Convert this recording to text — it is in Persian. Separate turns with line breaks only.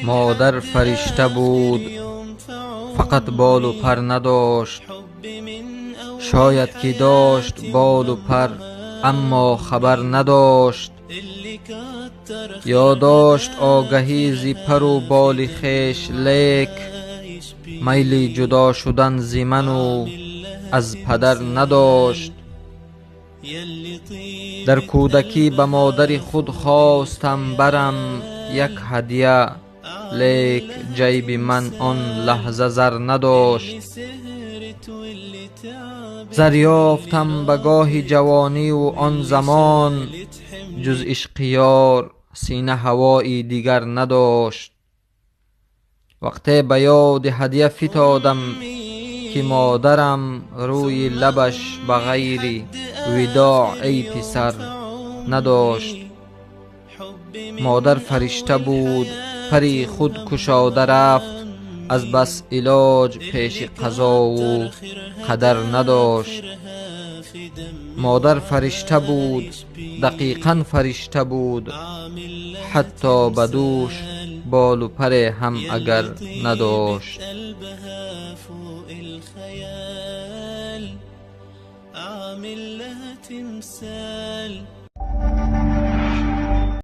مادر فرشته بود فقط بال و پر نداشت، شاید که داشت بال و پر اما خبر نداشت. یا داشت آگهی زی پر و بال خویش، لیک میل جدا شدن زی من و از پدر نداشت. در کودکی به مادر خود خواستم برم یک هدیه، لیک جیب من آن لحظه زر نداشت. زر یافتم به گاه جوانی و آن زمان، جز عشق یار سینه هوایی دیگر نداشت. وقتی به یاد هدیه فتادم که مادرم روی لبش به غیر وداع ای پسر نداشت. مادر فرشته بود پری خود کشاده رفت، از بس علاج پیش قضا و قدر نداشت. مادر فرشته بود دقیقاً فرشته بود، حتی به دوش بال و پر هم اگر نداشت.
أعمل لها تمثال